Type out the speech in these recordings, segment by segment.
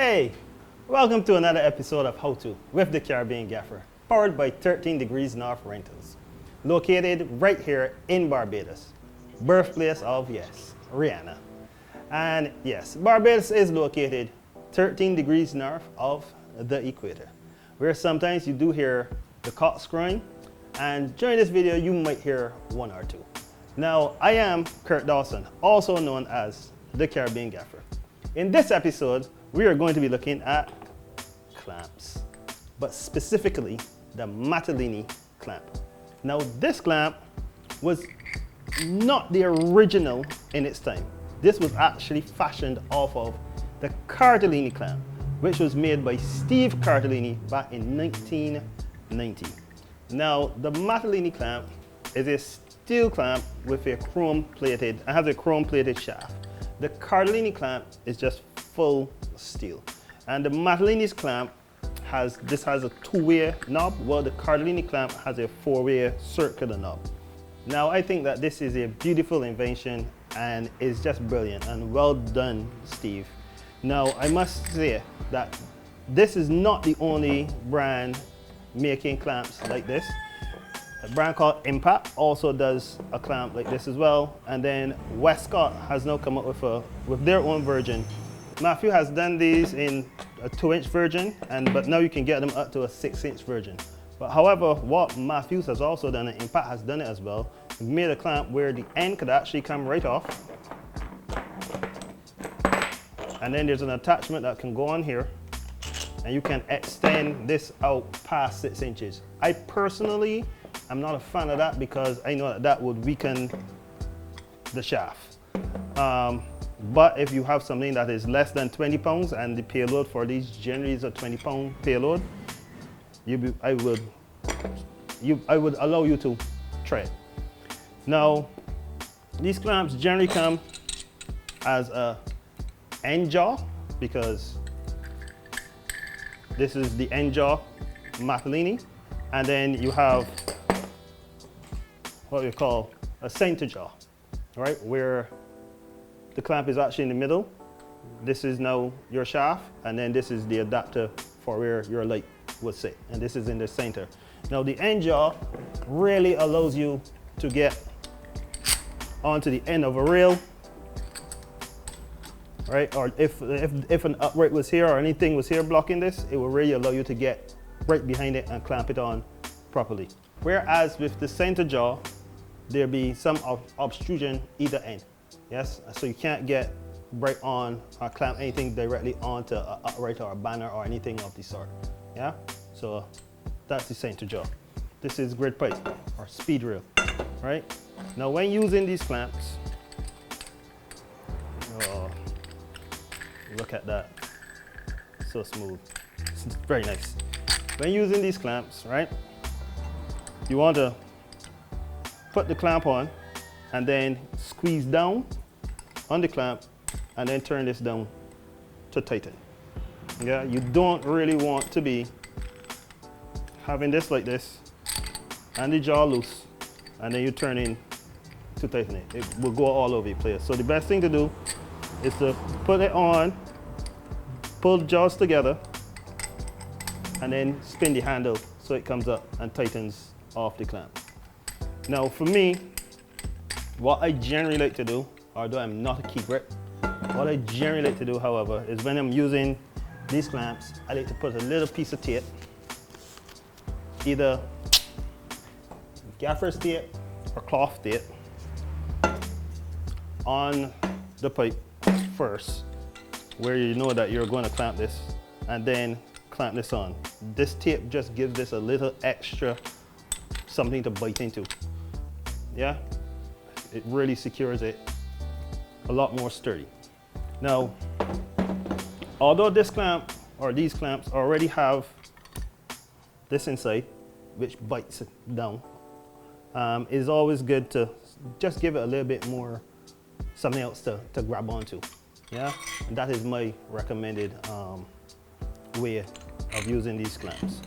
Hey, welcome to another episode of How To with the Caribbean Gaffer, powered by 13 Degrees North Rentals, located right here in Barbados, birthplace of, yes, Rihanna. And yes, Barbados is located 13 degrees north of the equator, where sometimes you do hear the cocks crowing, and during this video you might hear one or two. Now, I am Kurt Dawson, also known as the Caribbean Gaffer. In this episode, we are going to be looking at clamps, but specifically the Matthellini clamp. Now, this clamp was not the original in its time. This was actually fashioned off of the Cartellini clamp, which was made by Steve Cartellini back in 1990. Now, the Matthellini clamp is a steel clamp with a has a chrome plated shaft. The Cartellini clamp is just full steel. And the Matthellini's clamp has a two-way knob, while the Cartellini clamp has a four-way circular knob. Now, I think that this is a beautiful invention and is just brilliant, and well done, Steve. Now, I must say that this is not the only brand making clamps like this. A brand called Impact also does a clamp like this as well, and then Westcott has now come up with their own version. Matthew has done these in a 2-inch version, but now you can get them up to a 6-inch version. But however, what Matthews has also done, and Impact has done it as well, made a clamp where the end could actually come right off, and then there's an attachment that can go on here, and you can extend this out past 6 inches. I personally am not a fan of that because I know that would weaken the shaft. But if you have something that is less than 20 pounds and the payload for these generally is a 20-pound payload, I would allow you to try it. Now, these clamps generally come as a end jaw, because this is the end jaw Matthellini, and then you have what we call a center jaw, right, where the clamp is actually in the middle. This is now your shaft, and then this is the adapter for where your light would sit, and this is in the center. Now, the end jaw really allows you to get onto the end of a rail, right? Or if an upright was here or anything was here blocking this, it will really allow you to get right behind it and clamp it on properly. Whereas with the center jaw, there'll be some obstruction either end. Yes, so you can't get right on or clamp anything directly onto an upright or a banner or anything of the sort. Yeah, so that's the center jaw. This is grid pipe or speed rail, right? Now, when using these clamps, oh, look at that, so smooth, it's very nice. When using these clamps, right, you want to put the clamp on and then squeeze down on the clamp and then turn this down to tighten. Yeah, you don't really want to be having this like this and the jaw loose and then you turn in to tighten it. It will go all over the place. So the best thing to do is to put it on, pull the jaws together, and then spin the handle so it comes up and tightens off the clamp. Now, for me, what I generally like to do, although I'm not a key grip, what I generally like to do, however, is when I'm using these clamps, I like to put a little piece of tape, either gaffer's tape or cloth tape, on the pipe first, where you know that you're going to clamp this, and then clamp this on. This tape just gives this a little extra something to bite into. Yeah, it really secures it a lot more sturdy. Now, although this clamp or these clamps already have this inside, which bites it down, it's always good to just give it a little bit more, something else to grab onto. Yeah, and that is my recommended way of using these clamps.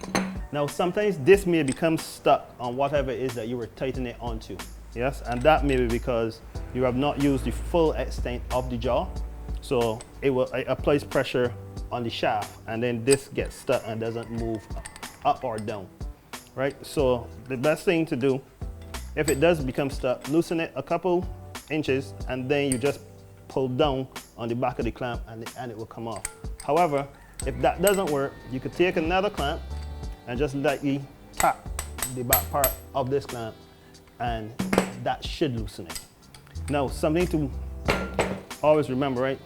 Now, sometimes this may become stuck on whatever it is that you were tightening it onto. Yes, and that may be because you have not used the full extent of the jaw. So it applies pressure on the shaft, and then this gets stuck and doesn't move up or down, right? So the best thing to do, if it does become stuck, loosen it a couple inches, and then you just pull down on the back of the clamp and it will come off. However, if that doesn't work, you could take another clamp and just lightly tap the back part of this clamp, and that should loosen it. Now, something to always remember, right?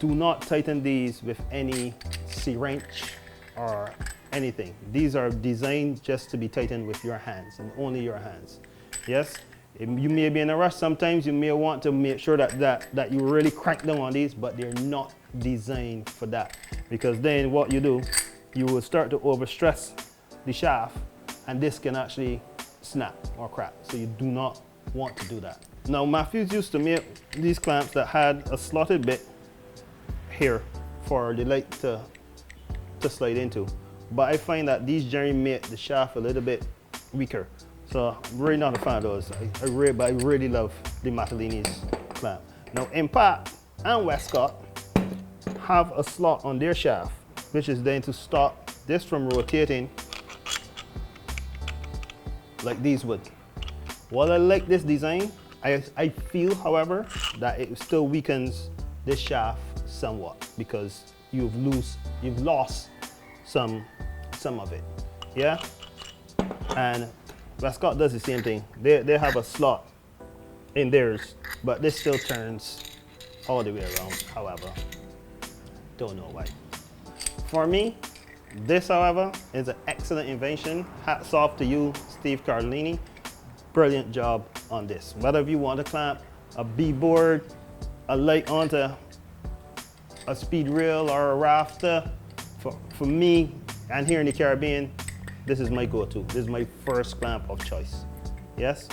Do not tighten these with any C-wrench or anything. These are designed just to be tightened with your hands and only your hands. Yes, you may be in a rush. Sometimes you may want to make sure that you really crank down on these, but they're not designed for that. Because then what you do, you will start to overstress the shaft, and this can actually snap or crack. So you do not want to do that. Now, Matthews used to make these clamps that had a slotted bit here for the light to slide into. But I find that these generally make the shaft a little bit weaker. So I'm really not a fan of those. I really love the Matthellini's clamp. Now, Impact and Westcott have a slot on their shaft, which is then to stop this from rotating like these would. While I like this design, I feel, however, that it still weakens this shaft somewhat because you've lost some of it. Yeah? And Westcott does the same thing. They have a slot in theirs, but this still turns all the way around, however. Don't know why. For me, this, however, is an excellent invention. Hats off to you, Steve Matthellini. Brilliant job on this. Whether you want to clamp a B-board, a light onto a speed rail or a rafter, for me, and here in the Caribbean, this is my go-to. This is my first clamp of choice. Yes?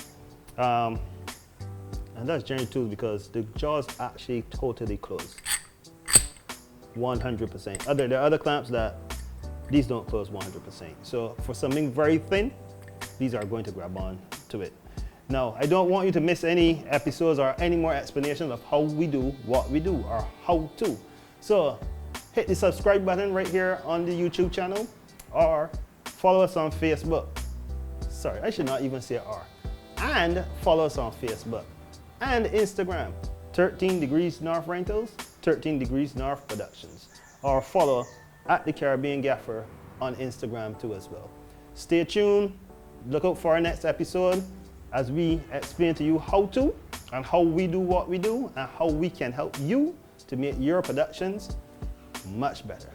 And that's generally too because the jaws actually totally close. 100%. There are other clamps that these don't close 100%. So for something very thin, these are going to grab on to it. Now, I don't want you to miss any episodes or any more explanations of how we do what we do or how to. So hit the subscribe button right here on the YouTube channel, or follow us on Facebook. Sorry, I should not even say R. And follow us on Facebook and Instagram, 13 Degrees North Rentals, 13 Degrees North Productions, or follow at the Caribbean Gaffer on Instagram too as well. Stay tuned, look out for our next episode as we explain to you how to and how we do what we do and how we can help you to make your productions much better.